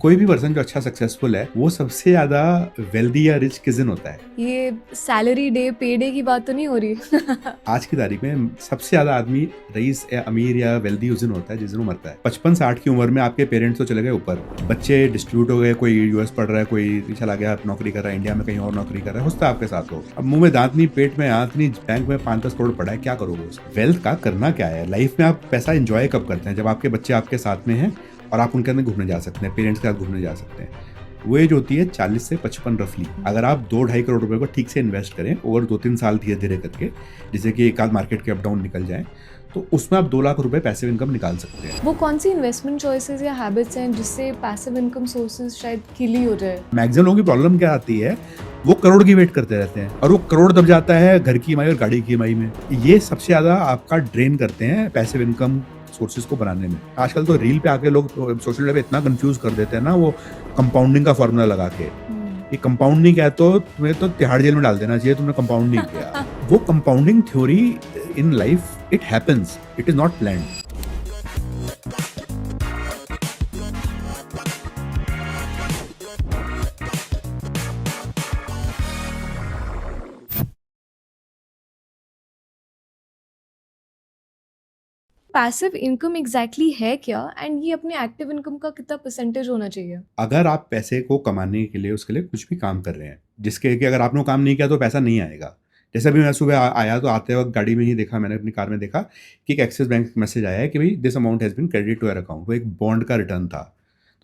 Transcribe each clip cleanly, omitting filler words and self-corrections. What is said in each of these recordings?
कोई भी पर्सन जो अच्छा सक्सेसफुल है वो सबसे ज्यादा वेल्दी या रिच किस दिन होता है? ये सैलरी डे पे डे की बात तो नहीं हो रही? आज की तारीख में सबसे ज्यादा आदमी रईस या अमीर या वेल्दी उस दिन होता है जिस दिन वो मरता है। 55-60 की उम्र में आपके पेरेंट्स तो चले गए ऊपर, बच्चे डिस्ट्रीब्यूट हो गए, कोई यूएस पढ़ रहा है, कोई चला गया नौकरी कर रहा है, इंडिया में कहीं और नौकरी कर रहा है, होता है आपके साथ हो। अब मुंह में दांत नहीं, पेट में आंत नहीं, बैंक में 5-10 करोड़ पड़ा है, क्या करोगे उसको? वेल्थ का करना क्या है लाइफ में? आप पैसा एंजॉय कब करते हैं? जब आपके बच्चे आपके साथ में हैं और आप उनके अंदर घूमने जा सकते हैं, पेरेंट्स के साथ घूमने जा सकते हैं। वो एज होती है 40 से 55 रफली। अगर आप 2-2.5 करोड़ रुपए को ठीक से इन्वेस्ट करें ओवर 2-3 साल धीरे धीरे करके, जिससे कि एक आध मार्केट के अप डाउन निकल जाए, तो उसमें आप 2 लाख रुपए पैसिव इनकम निकाल सकते हैं। वो कौन सी इन्वेस्टमेंट चॉइसेस या हैबिट्स हैं जिससे पैसिव इनकम सोर्सेज शायद किल ही हो जाए? मैक्सिमम लोगों की प्रॉब्लम क्या आती है, वो करोड़ की वेट करते रहते हैं और वो करोड़ दब जाता है घर की ईएमआई और गाड़ी की ईएमआई में। ये सबसे ज्यादा आपका ड्रेन करते हैं पैसिव इनकम सोर्सेज को बनाने में। आजकल तो रील पे आके लोग सोशल मीडिया पे इतना कंफ्यूज कर देते हैं ना, वो कंपाउंडिंग का फॉर्मूला लगा के। ये कंपाउंड नहीं किया तो तुम्हें तो तिहाड़ जेल में डाल देना चाहिए, तुमने कंपाउंड नहीं किया। वो compounding theory in life it happens, it is not planned. Passive income exactly है क्या, एंड ये अपने एक्टिव इनकम का कितना परसेंटेज होना चाहिए? अगर आप पैसे को कमाने के लिए उसके लिए कुछ भी काम कर रहे हैं जिसके कि अगर आपने वो काम नहीं किया तो पैसा नहीं आएगा। जैसे अभी मैं सुबह आया तो आते वक्त गाड़ी में ही देखा, मैंने अपनी कार में देखा कि एक एक्सिस बैंक मैसेज आया है कि भाई this amount has been credit to your account. वो एक बॉन्ड का रिटर्न था,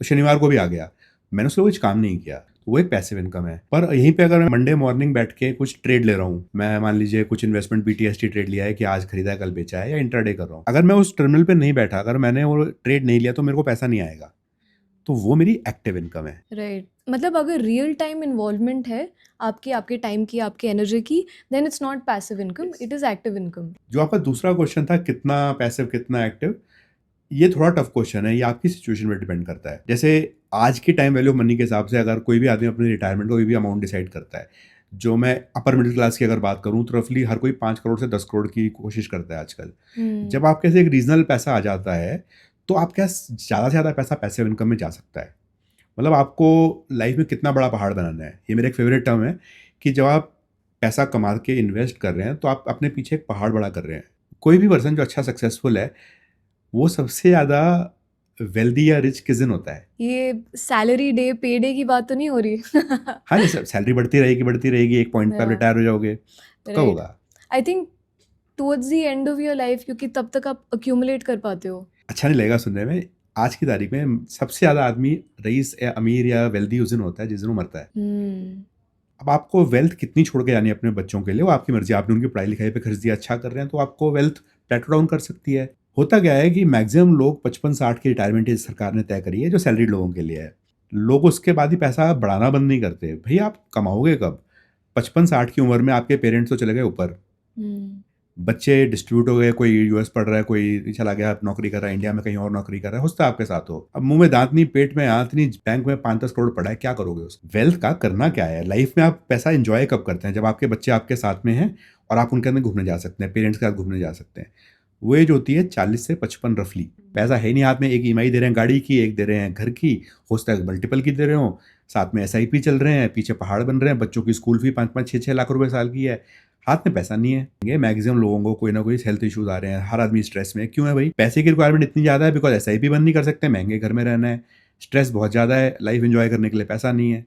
तो शनिवार को भी आ गया। मैंने उसको कुछ काम नहीं किया, तो वो एक पैसिव इनकम है। पर यहीं पे अगर मैं मंडे मॉर्निंग बैठ के कुछ ट्रेड ले रहा हूँ, मैं मान लीजिए कुछ इन्वेस्टमेंट बीटीएसटी ट्रेड लिया है कि आज खरीदा है कल बेचा है, या इंट्राडे कर रहा हूँ, अगर मैं उस टर्मिनल पे नहीं बैठा, अगर मैंने वो ट्रेड नहीं लिया तो मेरे को पैसा नहीं आएगा। तो वो मेरी एक्टिव इनकम है। राइट, मतलब अगर रियल टाइम इन्वॉल्वमेंट है आपकी, आपके टाइम की, आपकी एनर्जी की, then it's not passive income, Yes. It is active income. जो आपका दूसरा क्वेश्चन था कितना पैसिव कितना एक्टिव, ये थोड़ा टफ क्वेश्चन है, ये आपकी सिचुएशन पे डिपेंड करता है। जैसे आज की टाइम वैल्यू मनी के हिसाब से अगर कोई भी आदमी अपनी रिटायरमेंट कोई भी अमाउंट डिसाइड करता है, जो मैं अपर मिडिल क्लास की अगर बात करूं तो रफली हर कोई 5 करोड़ से 10 करोड़ की कोशिश करता है आजकल। जब आपके से एक रीजनल पैसा आ जाता है तो आपके पास ज़्यादा से ज़्यादा पैसा पैसिव इनकम में जा सकता है। मतलब आपको लाइफ में कितना बड़ा पहाड़ बनाना है, ये मेरा एक फेवरेट टर्म है कि जब आप पैसा कमा के इन्वेस्ट कर रहे हैं तो आप अपने पीछे एक पहाड़ बड़ा कर रहे हैं। कोई भी पर्सन जो अच्छा सक्सेसफुल है वो सबसे ज़्यादा वेल्दी या रिच किस दिन होता है? ये सैलरी डे पे डे की बात तो नहीं हो रही? हाँ, जैसे सैलरी बढ़ती रहेगी, एक पॉइंट पे आप रिटायर हो जाओगे, तो कब राइट, होगा? I think towards the end of your life, क्योंकि तब तक आप अक्यूमुलेट कर पाते हो। अच्छा नहीं लगेगा सुनने में, आज की तारीख में सबसे ज़्यादा आदमी रईस या अमीर या वेल्दी उस दिन होता है जिस दिन वो मरता है। अब आपको वेल्थ कितनी छोड़ के जानी है अपने बच्चों के लिए, वो आपकी मर्जी। आपने उनकी पढ़ाई लिखाई पे खर्च दिया, अच्छा कर रहे हैं, तो आपको वेल्थ प्लेटो डाउन कर सकती है। होता क्या है कि मैक्सिमम लोग 55-60 की रिटायरमेंट एज सरकार ने तय करी है जो सैलरीड लोगों के लिए है। लोग उसके बाद ही पैसा बढ़ाना बंद नहीं करते। भाई आप कमाओगे कब? 55-60 की उम्र में आपके पेरेंट्स तो चले गए ऊपर, बच्चे डिस्ट्रीब्यूट हो गए, कोई यूएस पढ़ रहा है, कोई चला गया नौकरी कर रहा है, इंडिया में कहीं और नौकरी कर रहा है, होता है आपके साथ हो। अब मुंह में दांत नहीं, पेट में आंत नहीं, बैंक में 5-10 करोड़ पड़ा है, क्या करोगे उसको? वेल्थ का करना क्या है लाइफ में? आप पैसा एंजॉय कब करते हैं? जब आपके बच्चे आपके साथ में हैं और आप उनके अंदर घूमने जा सकते हैं, पेरेंट्स के साथ घूमने जा सकते हैं। वो एज होती है 40 से 55 रफली। पैसा है नहीं हाथ में, एक ईएमआई दे रहे हैं गाड़ी की, एक दे रहे हैं घर की, हो सकता है मल्टीपल की दे रहे हो, साथ में एसआईपी चल रहे हैं, पीछे पहाड़ बन रहे हैं, बच्चों की स्कूल फी 5-5 6-6 लाख रुपए साल की है, हाथ में पैसा नहीं है। ये मैक्सिमम लोगों को कोई ना कोई हेल्थ इश्यूज आ रहे हैं, हर आदमी स्ट्रेस में। क्यों है भाई? पैसे की रिक्वायरमेंट इतनी ज़्यादा है बिकॉज एसआईपी बंद नहीं कर सकते, महंगे घर में रहना है, स्ट्रेस बहुत ज़्यादा है, लाइफ एंजॉय करने के लिए पैसा नहीं है।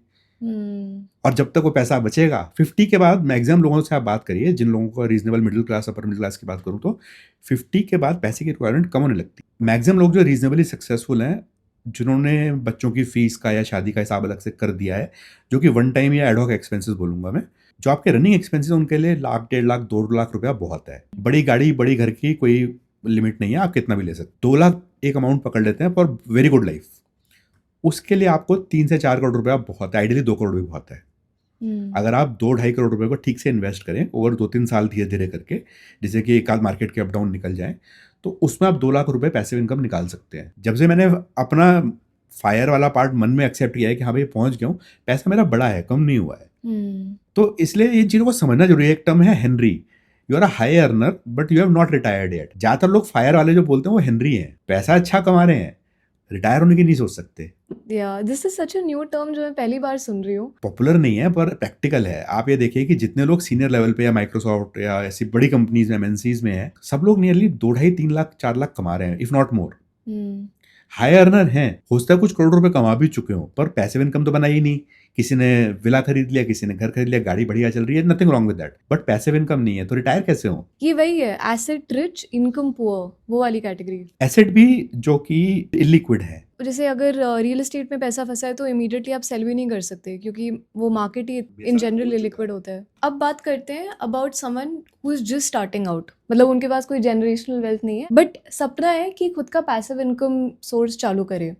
और जब तक वो पैसा बचेगा 50 के बाद, मैक्सिमम लोगों से आप बात करिए, जिन लोगों को reasonable middle class upper middle class की बात करूँ तो 50 के बाद पैसे की रिक्वायरमेंट कम होने लगती है। मैक्सिमम लोग जो रीजनेबली सक्सेसफुल हैं, जिन्होंने बच्चों की फीस का या शादी का हिसाब अलग से कर दिया है, जो कि वन टाइम या एडहॉक एक्सपेंसेस बोलूंगा मैं, जो आपके रनिंग एक्सपेंसेस उनके लिए लाख 1.5 लाख 2 लाख रुपया बहुत है। बड़ी गाड़ी बड़ी घर की कोई लिमिट नहीं है, आप कितना भी ले सकते। 2 लाख एक अमाउंट पकड़ लेते हैं फॉर वेरी गुड लाइफ। उसके लिए आपको 3 से 4 करोड़ रुपया बहुत है, आइडियली 2 करोड़ भी बहुत है। अगर आप 2-2.5 करोड़ रुपए को ठीक से इन्वेस्ट करें ओवर 2-3 साल धीरे धीरे करके, जिससे कि एक आध मार्केट के अप डाउन निकल जाए, तो उसमें आप 2 लाख रुपए पैसिव इनकम निकाल सकते हैं। जब से मैंने अपना फायर वाला पार्ट मन में एक्सेप्ट किया है कि हाँ भाई पहुंच गया हूँ, पैसा मेरा बड़ा है, कम नहीं हुआ है, तो इसलिए इन चीज़ों को समझना जरूरी है। एक टर्म है HENRY, you are a high earner but you have not retired yet. ज्यादातर लोग फायर वाले जो बोलते हैं वो हेनरी हैं, पैसा अच्छा कमा रहे हैं, रिटायर होने की नहीं सोच सकते। या this is such a new term जो मैं पहली बार सुन रही हूँ। पॉपुलर नहीं है पर प्रैक्टिकल है। आप ये देखिए कि जितने लोग सीनियर लेवल पे या माइक्रोसॉफ्ट या ऐसी बड़ी कंपनीज में एमएनसीज में है, सब लोग नियरली 2.5-3 लाख 4 लाख कमा रहे हैं, if not more. High earner हैं, हो सकता है कुछ करोड़ रुपए कमा भी चुके हो, पर पैसिव इनकम तो बनाई ही नहीं। किसी ने विला खरीद लिया, किसी ने घर खरीद लिया, गाड़ी बढ़िया चल रही है, nothing wrong with that, but passive income नहीं है, तो रिटायर कैसे हो? ये वही है, एसेट रिच इनकम पुअर, वो वाली कैटेगरी। एसेट भी जो कि इलिक्विड है। जैसे अगर रियल एस्टेट में पैसा फंसा है तो इमीडिएटली आप सेल भी नहीं कर सकते क्योंकि वो market he in general liquid होता है। अब बात करते हैं about someone who is just starting out, मतलब उनके पास कोई जनरेशनल वेल्थ नहीं है बट सपना है कि खुद का पैसिव इनकम सोर्स चालू करे।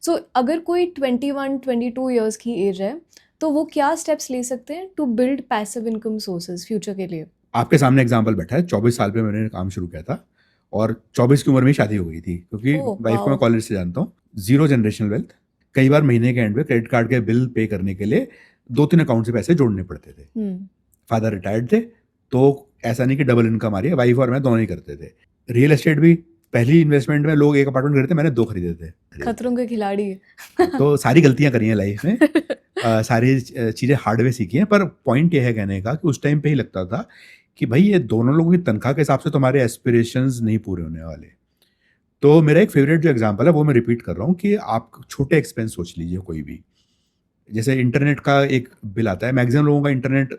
सो अगर कोई 21-22 ईयर्स की एज है तो वो क्या स्टेप्स ले सकते हैं to build passive income sources future के लिए? आपके सामने एग्जाम्पल बैठा है, 24 साल पे मैंने काम शुरू किया था और 24 की उम्र में ही शादी हो गई थी, क्योंकि वाइफ को मैं कॉलेज से जानता हूँ। Zero generational wealth. कई बार महीने के एंड पे क्रेडिट कार्ड के बिल पे करने के लिए 2-3 अकाउंट से पैसे जोड़ने पड़ते थे। फादर रिटायर्ड थे, तो ऐसा नहीं कि डबल इनकम आ रही है, वाइफ और मैं दोनों ही करते थे। रियल एस्टेट भी पहली इन्वेस्टमेंट में लोग एक अपार्टमेंट खरीदते, मैंने 2 खरीदे थे। खतरों के खिलाड़ी। तो सारी गलतियां करी हैं लाइफ में। सारी चीज़ें हार्डवेयर सीखी हैं, पर पॉइंट ये है कहने का कि उस टाइम पे ही लगता था कि भाई ये दोनों लोगों की तनख्वाह के हिसाब से तो हमारे एस्पिरेशंस नहीं पूरे होने वाले। तो मेरा एक फेवरेट जो एग्जांपल है वो मैं रिपीट कर रहा हूँ कि आप छोटे एक्सपेंस सोच लीजिए कोई भी। जैसे इंटरनेट का एक बिल आता है, मैक्सिमम लोगों का इंटरनेट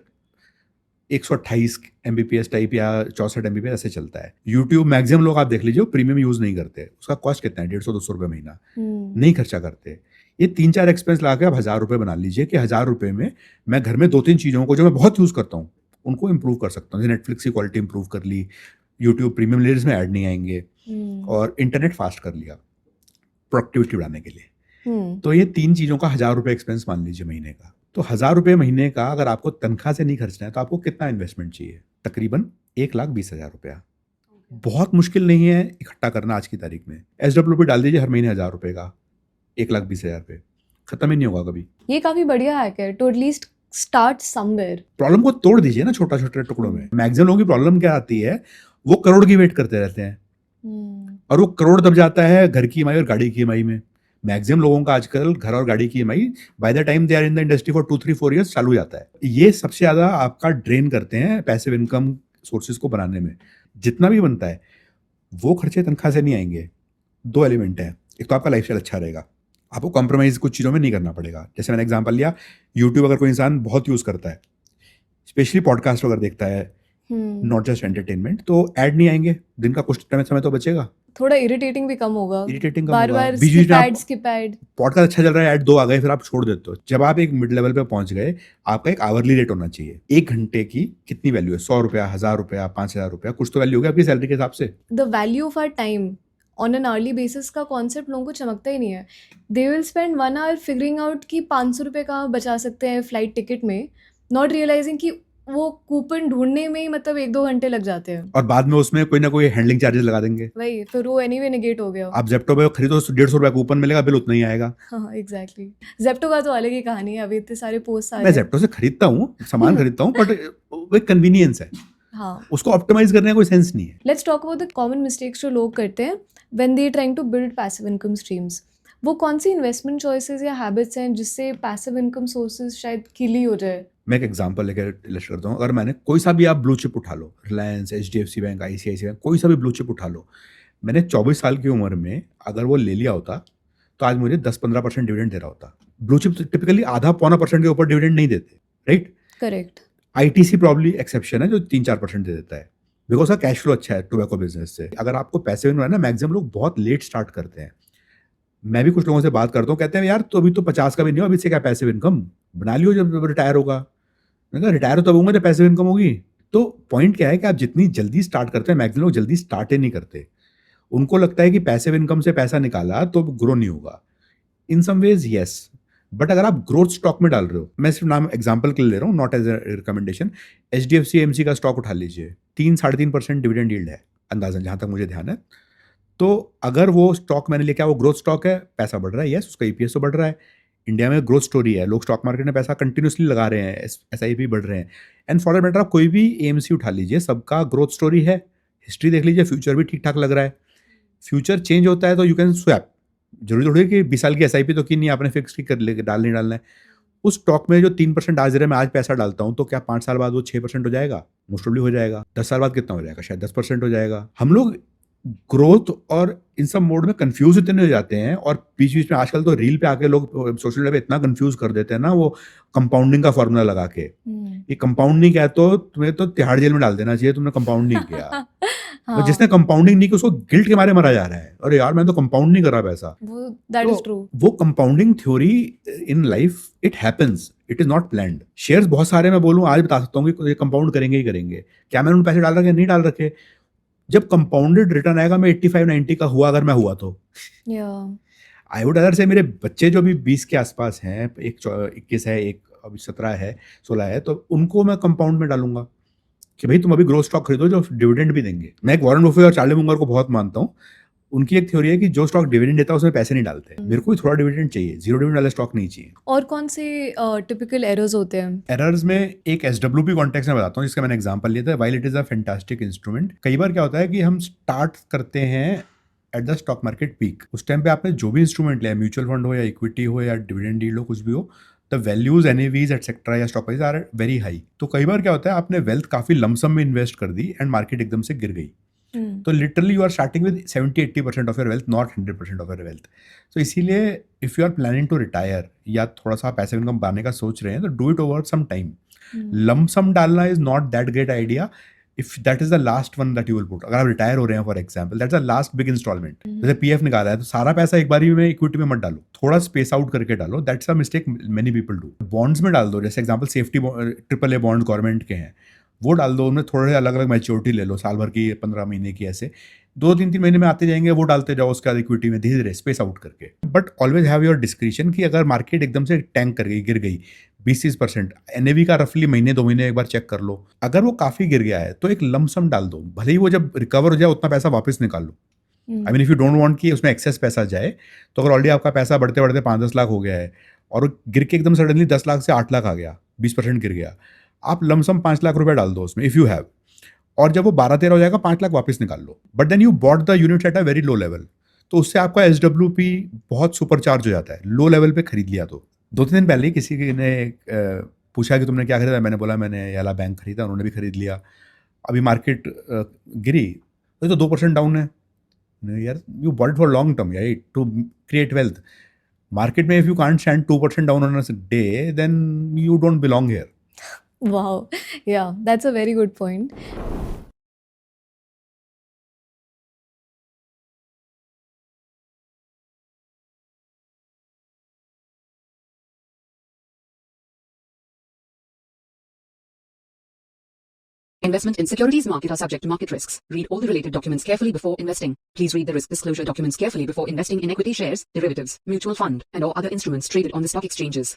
128 Mbps टाइप या 64 Mbps ऐसे चलता है। यूट्यूब मैक्सिमम लोग आप देख लीजिए प्रीमियम यूज़ नहीं करते, उसका कॉस्ट कितना है, 150-200 रुपये महीना नहीं खर्चा करते। ये 3-4 एक्सपेंस ला के आप 1000 रुपये बना लीजिए कि 1000 रुपये में मैं घर में 2-3 चीज़ों को जो मैं बहुत यूज़ करता हूँ उनको इंप्रूव कर सकता हूँ। जैसे नेटफ्लिक्स की क्वालिटी इंप्रूव कर ली, यूट्यूब प्रीमियम लेयर्स में ऐड नहीं आएंगे, और इंटरनेट फास्ट कर लिया प्रोडक्टिविटी बढ़ाने के लिए। तो ये 3 चीज़ों का 1000 रुपये एक्सपेंस मान लीजिए महीने का। तो 1000 रुपये महीने का अगर आपको तनख्वाह से नहीं खर्चना है तो आपको कितना इन्वेस्टमेंट चाहिए? तकरीबन 1,20,000 रुपया। बहुत मुश्किल नहीं है इकट्ठा करना आज की तारीख में। SWP डाल दीजिए हर महीने 1000 रुपये का, 1,20,000 रुपये, खत्म ही नहीं होगा कभी। ये काफी बढ़िया हैक है to at least start somewhere. Problem को तोड़ दीजिए ना छोटा छोटे टुकड़ों में। मैक्सिमम लोगों की प्रॉब्लम क्या आती है, वो करोड़ की वेट करते रहते हैं, और वो करोड़ दब जाता है घर की ईएमआई और गाड़ी की ईएमआई में। मैक्सिमम लोगों का आजकल घर और गाड़ी की EMI by the time they are in the industry for 2-3-4 years चालू जाता है। ये सबसे ज्यादा आपका ड्रेन करते हैं पैसिव इनकम सोर्सेज को बनाने में। जितना भी बनता है वो खर्चे तनख्वाह से नहीं आएंगे। 2 एलिमेंट है, एक तो आपका लाइफस्टाइल अच्छा रहेगा, आपको कॉम्प्रोमाइज कुछ चीज़ों में नहीं करना पड़ेगा। जैसे मैंने एग्जांपल लिया, यूट्यूब अगर कोई इंसान बहुत यूज़ करता है, स्पेशली पॉडकास्ट अगर देखता है, नॉट जस्ट एंटरटेनमेंट, तो ऐड नहीं आएंगे, दिन का कुछ समय तो बचेगा। थोड़ा इरिटेटिंग भी कम होगा, इरिटेटिंग कम बार होगा। बार स्किप ऐड। पॉडकास्ट अच्छा चल रहा है, ऐड 2 आ गए, फिर आप छोड़ देते हो। जब आप एक मिड लेवल पे पहुंच गए, आपका एक आवरली रेट होना चाहिए। 1 घंटे की कितनी वैल्यू है? 100 रुपया, 1000 रुपया, 5000 रुपया, कुछ तो वैल्यू होगी आपकी सैलरी के हिसाब से। The value of our time on an early basis का कॉन्सेप्ट लोगों को चमकता ही नहीं है। They will spend 1 hour figuring out कि 500 रुपये कहाँ बचा सकते हैं फ्लाइट टिकट में, नॉट रियलाइजिंग कि वो कूपन ढूंढने में ही मतलब 1-2 घंटे लग जाते हैं, और बाद में उसमें कोई ना कोई हैंडलिंग चार्जेस लगा देंगे। वही फिर वो एनीवे नेगेट हो गया। आप जेप्टो पे खरीदो 150 रुपया कूपन मिलेगा, बिल उतना ही आएगा। हाँ एग्जैक्टली। जेप्टो का तो अलग ही कहानी है, अभी इतने सारे पोस्ट आ मैं रहे हैं। जेप्टो से खरीदता हूँ, सामान खरीदता हूँ, बट वो एक कन्वीनियंस है, हाँ, उसको ऑप्टिमाइज करने का कोई सेंस नहीं है। Let's talk about the common mistakes जो लोग करते हैं when they trying to build passive income streams. वो कौन सी इन्वेस्टमेंट चॉइसेस या हैबिट्स हैं जिससे पैसिव इनकम सोर्सेज शायद किली हो जाए? मैं एक एग्जांपल लेकर इलस्ट्रेट करता हूँ। अगर मैंने कोई सा भी आप ब्लू चिप उठा लो, Reliance, HDFC bank, ICICI bank, कोई सा भी ब्लू चिप उठा लो, मैंने 24 साल की उम्र में अगर वो ले लिया होता तो आज मुझे 10-15% डिविडेंड दे रहा होता। ब्लू चिप टिपिकली 0.5-1% के ऊपर डिविडेंड नहीं देते, right? Correct. ITC probably exception है जो 3-4% दे देता है, बिकॉज का कैश फ्लो अच्छा है टोबैको बिजनेस से। अगर आपको पैसे इनकम है ना, मैक्सिमम लोग बहुत लेट स्टार्ट करते हैं। मैं भी कुछ लोगों से बात करता हूँ, कहते हैं यार तो अभी तो 50 का भी नहीं हो, अभी से क्या पैसिव इनकम बना लियो जब रिटायर होगा। मैंने कहा रिटायर तब होगा जब पैसिव इनकम होगी। तो पॉइंट क्या है कि आप जितनी जल्दी स्टार्ट करते हैं, मैक्सिमम लोग जल्दी स्टार्ट ही नहीं करते। उनको लगता है कि पैसिव इनकम से पैसा निकाला तो ग्रो नहीं होगा। इन सम वेज येस, बट अगर आप ग्रोथ स्टॉक में डाल रहे हो, मैं सिर्फ नाम एग्जांपल के लिए ले रहा हूँ, not as a recommendation, HDFC AMC का स्टॉक उठा लीजिए, 3-3.5% डिविडेंड यील्ड है अंदाजन, जहाँ तक मुझे ध्यान है। तो अगर वो स्टॉक मैंने लेके वो ग्रोथ स्टॉक है, पैसा बढ़ रहा है, यस, उसका EPS तो बढ़ रहा है। इंडिया में ग्रोथ स्टोरी है, लोग स्टॉक मार्केट में पैसा कंटिन्यूसली लगा रहे हैं, SIP बढ़ रहे हैं। एंड फॉर दैट मैटर आप कोई भी AMC उठा लीजिए, सबका ग्रोथ स्टोरी है, हिस्ट्री देख लीजिए, फ्यूचर भी ठीक ठाक लग रहा है। फ्यूचर चेंज होता है तो यू कैन स्वैप, जरूरी थोड़ी है कि 20 साल की एसआईपी तो की नहीं आपने, फिक्स की कर ले, डालना है। उस स्टॉक में जो 3% आज दे रहा है, मैं आज पैसा डालता हूँ तो क्या 5 साल बाद वो 6% हो जाएगा? मोस्ट प्रोबेबली हो जाएगा। 10 साल बाद कितना हो जाएगा? शायद 10% हो जाएगा। हम लोग ग्रोथ और इन सब मोड में कंफ्यूज इतने हो जाते हैं, और बीच बीच में आजकल तो रील पे आके लोग सोशल मीडिया पे इतना कंफ्यूज कर देते हैं ना, वो कंपाउंडिंग का फॉर्मूला लगा के, ये कंपाउंड नहीं किया तो तुम्हें तो तिहाड़ जेल में डाल देना चाहिए, तुमने कंपाउंड नहीं किया। और जिसने कंपाउंडिंग नहीं की उसको गिल्ट के मारे मरा जा रहा है, अरे यार मैं तो कंपाउंड नहीं कर रहा पैसा। That is true. वो compounding theory in life it happens, it is not planned. Shares बहुत सारे मैं बोलूँ आज बता सकता हूँ कि ये कंपाउंड करेंगे ही करेंगे। क्या मैंने उन पैसे डाल रखे? नहीं डाल रखे। जब कंपाउंडेड रिटर्न आएगा, मैं 85-90 का हुआ अगर मैं हुआ तो आई वुड अदर से मेरे बच्चे जो भी 20 के आसपास हैं, एक 21 है, एक अभी 17 है, 16 है, तो उनको मैं कंपाउंड में डालूंगा कि भाई तुम अभी ग्रोथ स्टॉक खरीदो जो डिविडेंड भी देंगे। मैं एक वॉरेन बफेट और चार्ली मुंगर को बहुत मानता हूँ। उनकी एक थ्योरी है कि जो स्टॉक डिविडेंड देता है उसमें पैसे नहीं डालते। मेरे को भी थोड़ा डिविडेंड चाहिए, जीरो डिविडेंड वाला स्टॉक नहीं चाहिए। और कौन से टिपिकल एरर्स होते हैं? एरर्स में एक SWP कॉन्टेक्स्ट में बताता हूँ, जिसका मैंने एग्जांपल लिया था। While it is a fantastic instrument, कई बार क्या होता है कि हम स्टार्ट करते हैं at the stock market peak. उस टाइम पे आपने जो भी इंस्ट्रूमेंट लिया, म्यूचुअल फंड हो या इक्विटी हो या डिविडेंड यील्ड हो, कुछ भी हो, द वैल्यूज, NAVs एटसेट्रा या stock price are very high. तो कई बार क्या होता है, आपने वेल्थ काफी लमसम में इन्वेस्ट कर दी एंड मार्केट एकदम से गिर गई। तो literally you are starting with 70-80% of your wealth, not 100% of your wealth. तो इसीलिए if you are planning to retire या थोड़ा सा पैसिव इनकम पाने का सोच रहे हैं, तो do it over some time. Lump sum डालना is not that great idea if that is the last one that you will put. अगर आप रिटायर हो रहे हैं for example, that's the last big instalment. जैसे PF निकाला है तो सारा पैसा एक बार में इक्विटी में मत डालो, थोड़ा स्पेस आउट करके डालो। That's a mistake many people do. Bonds में डाल दो, जैसे example safety AAA bond government के हैं, वो डाल दो। उनमें थोड़े अलग अलग मैच्योरिटी ले लो, साल भर की, 15 महीने की, ऐसे 2-3 महीने में आते जाएंगे, वो डालते जाओ उसके बाद इक्विटी में धीरे धीरे स्पेस आउट करके। But always have your discretion कि अगर मार्केट एकदम से टैंक कर गई, गिर गई 20-30%, NAV का रफली महीने 2 महीने एक बार चेक कर लो, अगर वो काफी गिर गया है तो एक लमसम डाल दो, भले ही वो जब रिकवर हो जाए उतना पैसा वापस निकाल लो। I mean if you don't want कि उसमें एक्सेस पैसा जाए, तो अगर ऑलरेडी आपका पैसा बढ़ते बढ़ते 5-10 लाख हो गया है और गिर के एकदम सडनली 10 लाख से 8 लाख आ गया, 20% गिर गया, आप लमसम 5 लाख रुपए डाल दो उसमें इफ यू हैव। और जब वो 12-13 हो जाएगा, 5 लाख वापस निकाल लो। But then you bought the unit at a very low level, तो उससे आपका SWP बहुत सुपर चार्ज हो जाता है। लो लेवल पे खरीद लिया तो 2-3 दिन पहले किसी ने पूछा कि तुमने क्या खरीदा, मैंने बोला मैंने याला बैंक खरीदा, उन्होंने भी खरीद लिया। अभी मार्केट गिरी तो 2% डाउन है। यार you bought for long term, right, to create wealth. Market में if you can't stand 2% down on a day, then you don't belong here. Wow, yeah, that's a very good point. Investment in securities market are subject to market risks. Read all the related documents carefully before investing. Please read the risk disclosure documents carefully before investing in equity shares, derivatives, mutual fund, and or other instruments traded on the stock exchanges.